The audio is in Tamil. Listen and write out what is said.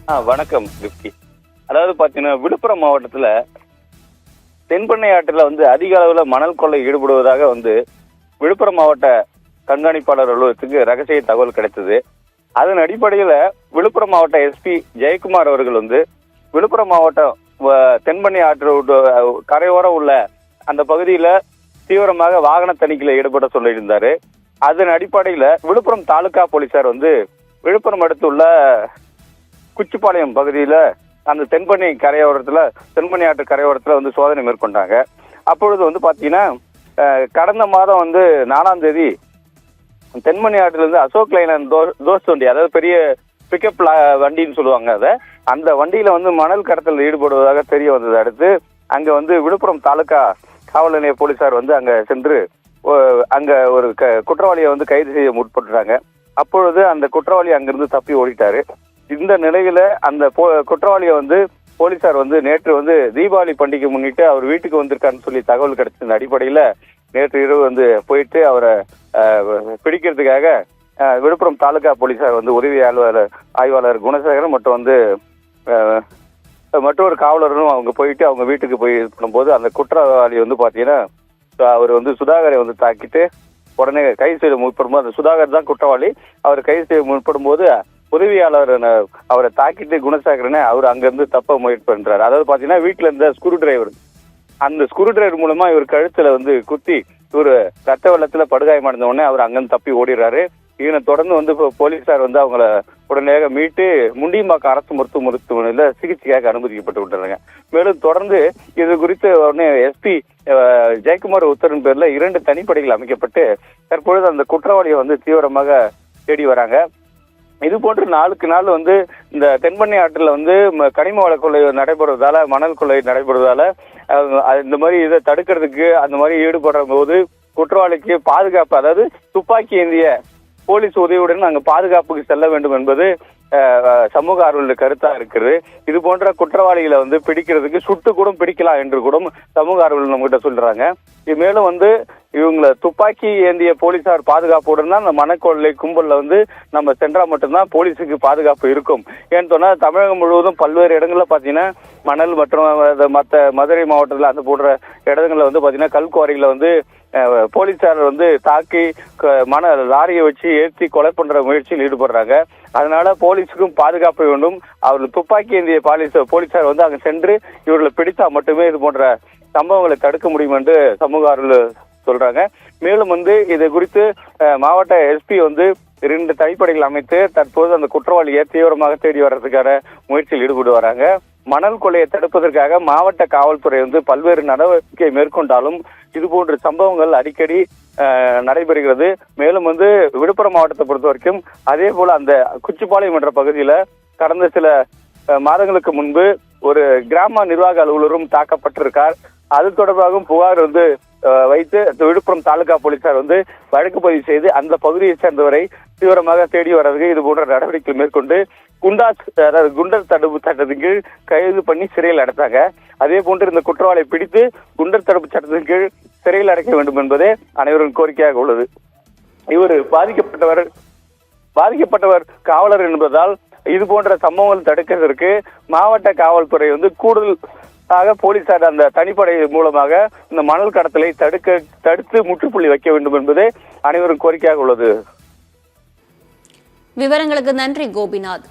வணக்கம் கிப்டி. அதாவது பாத்தீங்கன்னா விழுப்புரம் மாவட்டத்துல தென்பெண்ணை ஆற்றில் அதிக அளவுல மணல் கொள்ளை ஈடுபடுவதாக விழுப்புரம் மாவட்ட கண்காணிப்பாளர் அலுவலகத்துக்கு ரகசிய தகவல் கிடைத்தது. அதன் அடிப்படையில விழுப்புரம் மாவட்ட எஸ்பி ஜெயக்குமார் அவர்கள் விழுப்புரம் மாவட்டம் தென்பெண்ணை ஆற்று கரையோரம் உள்ள அந்த பகுதியில தீவிரமாக வாகன தணிக்கையில் ஈடுபட சொல்லியிருந்தாரு. அதன் அடிப்படையில விழுப்புரம் தாலுகா போலீசார் விழுப்புரம் அடுத்துள்ள குச்சிப்பாளையம் பகுதியில அந்த தென்பெண்ணை ஆற்று கரையோரத்துல சோதனை மேற்கொண்டாங்க. அப்பொழுது பாத்தீங்கன்னா கடந்த மாதம் 4ஆம் தேதி தென்பெண்ணை ஆற்றிலிருந்து அசோக் லைலாண்ட் தோஸ்த் வண்டி, அதாவது பெரிய பிக்கப் வண்டின்னு சொல்லுவாங்க, அந்த வண்டியில மணல் கடத்தல் ஈடுபடுவதாக தெரிய வந்தது. அடுத்து அங்க விழுப்புரம் தாலுகா காவல் நிலைய போலீசார் அங்க சென்று அங்க ஒரு குற்றவாளியை கைது செய்ய முற்பட்டுறாங்க. அப்பொழுது அந்த குற்றவாளி அங்கிருந்து தப்பி ஓடிட்டாரு. இந்த நிலையில அந்த குற்றவாளியை போலீசார் நேற்று தீபாவளி பண்டிகை முன்னிட்டு அவர் வீட்டுக்கு வந்திருக்காருன்னு சொல்லி தகவல் கிடைச்ச அடிப்படையில நேற்று இரவு போயிட்டு அவரை பிடிக்கிறதுக்காக விழுப்புரம் தாலுகா போலீசார் உதவி ஆய்வாளர் குணசேகரன் மற்றும் மற்றொரு காவலரும் அவங்க போயிட்டு அவங்க வீட்டுக்கு போய் பண்ணும்போது அந்த குற்றவாளி பாத்தீங்கன்னா அவர் சுதாகரை தாக்கிட்டு உடனே கைது செய்ய முற்படும்போது, அந்த சுதாகர் தான் குற்றவாளி, அவர் கைது செய்ய முற்படும் போது உதவியாளர் அவரை தாக்கிட்டு குணசேகரனை அவர் அங்கிருந்து தப்ப முயற்சி பண்றாரு. அதாவது பாத்தீங்கன்னா வீட்டுல இருந்த ஸ்க்ரூ டிரைவர், அந்த ஸ்க்ரூ டிரைவர் மூலமா இவர் கழுத்துல குத்தி இவர் ரத்த வெள்ளத்துல படுகாயமடைந்த உடனே அவர் அங்கிருந்து தப்பி ஓடிடுறாரு. இதனை தொடர்ந்து போலீசார் அவங்கள உடனடியாக மீட்டு முண்டியம்பாக்கம் அரசு மருத்துவமனையில சிகிச்சைக்காக அனுமதிக்கப்பட்டு விட்டுறாங்க. மேலும் தொடர்ந்து இது குறித்து உடனே எஸ்பி ஜெயக்குமார் உத்தரவின் பேர்ல 2 தனிப்படைகள் அமைக்கப்பட்டு தற்பொழுது அந்த குற்றவாளியை தீவிரமாக தேடி வராங்க. இது போன்று நாளுக்கு நாள் இந்த தென்பெண்ணை ஆற்றில் கனிம வள கொள்ளை நடைபெறுவதால, மணல் கொள்ளை நடைபெறுவதால இந்த மாதிரி இதை தடுக்கிறதுக்கு அந்த மாதிரி ஈடுபடுற போது குற்றவாளிக்கு பாதுகாப்பு, அதாவது துப்பாக்கி ஏந்திய போலீஸ் உதவியுடன் அங்கு பாதுகாப்புக்கு செல்ல வேண்டும் என்பது சமூக ஆர்வலர் கருத்தா இருக்குது. இது போன்ற குற்றவாளிகளை பிடிக்கிறதுக்கு சுட்டு கூட பிடிக்கலாம் என்று கூட சமூக ஆர்வலர் நம்ம கிட்ட சொல்றாங்க. இது மேலும் இவங்களை துப்பாக்கி ஏந்திய போலீசார் பாதுகாப்புடன் தான் அந்த மணக்கொள்ளை கும்பல்ல நம்ம சென்றா மட்டும்தான் போலீஸுக்கு பாதுகாப்பு இருக்கும். ஏன்னு சொன்னா தமிழகம் முழுவதும் பல்வேறு இடங்கள்ல பாத்தீங்கன்னா மணல் மற்றும் மற்ற மதுரை மாவட்டத்துல அந்த போன்ற இடங்கள்ல பாத்தீங்கன்னா கல்குவாரிகளை போலீசார் தாக்கி லாரியை வச்சு ஏற்றி கொலை பண்ற முயற்சியில் ஈடுபடுறாங்க. அதனால போலீஸுக்கும் பாதுகாப்பு வேண்டும். அவர்கள் துப்பாக்கி ஏந்திய போலீசார் அங்க சென்று இவர்களை பிடித்தா மட்டுமே இது போன்ற சம்பவங்களை தடுக்க முடியும் என்று சமூக ஆர்வலர் சொல்றாங்க. மேலும் இது குறித்து மாவட்ட எஸ்பி 2 தனிப்படைகள் அமைத்து தற்போது அந்த குற்றவாளியை தீவிரமாக தேடி வர்றதுக்கான முயற்சியில் ஈடுபட்டு வராங்க. மணல் கொள்ளையை தடுப்பதற்காக மாவட்ட காவல்துறை பல்வேறு நடவடிக்கை மேற்கொண்டாலும் இது போன்ற சம்பவங்கள் அடிக்கடி நடைபெறுகிறது. மேலும் விழுப்புரம் மாவட்டத்தை பொறுத்த வரைக்கும் அதே போல அந்த குச்சிப்பாளையம் என்ற பகுதியில கடந்த சில மாதங்களுக்கு முன்பு ஒரு கிராம நிர்வாக அலுவலரும் தாக்கப்பட்டிருக்கார். அது தொடர்பாகவும் புகார் வைத்து விழுப்புரம் தாலுகா போலீசார் வழக்கு பதிவு செய்து அந்த பகுதியை சேர்ந்தவரை தீவிரமாக தேடி வர்றதுக்கு இது போன்ற நடவடிக்கை மேற்கொண்டு குண்டர் தடுப்பு சட்டத்தின் கீழ் கைது பண்ணி சிறையில் அடைத்தாங்க. அதே போன்று இந்த குற்றவாளியை பிடித்து குண்டர் தடுப்பு சட்டத்தின் கீழ் சிறையில் அடைக்க வேண்டும் என்பதே அனைவரும் கோரிக்கையாக உள்ளது. இவர் பாதிக்கப்பட்டவர் காவலர் என்பதால் இது போன்ற சம்பவங்கள் தடுக்கிறதற்கு மாவட்ட காவல்துறை கூடுதலாக போலீசார் அந்த தனிப்படை மூலமாக இந்த மணல் கடத்தலை தடுத்து முற்றுப்புள்ளி வைக்க வேண்டும் என்பதே அனைவரும் கோரிக்கையாக உள்ளது. விவரங்களுக்கு நன்றி கோபிநாத்.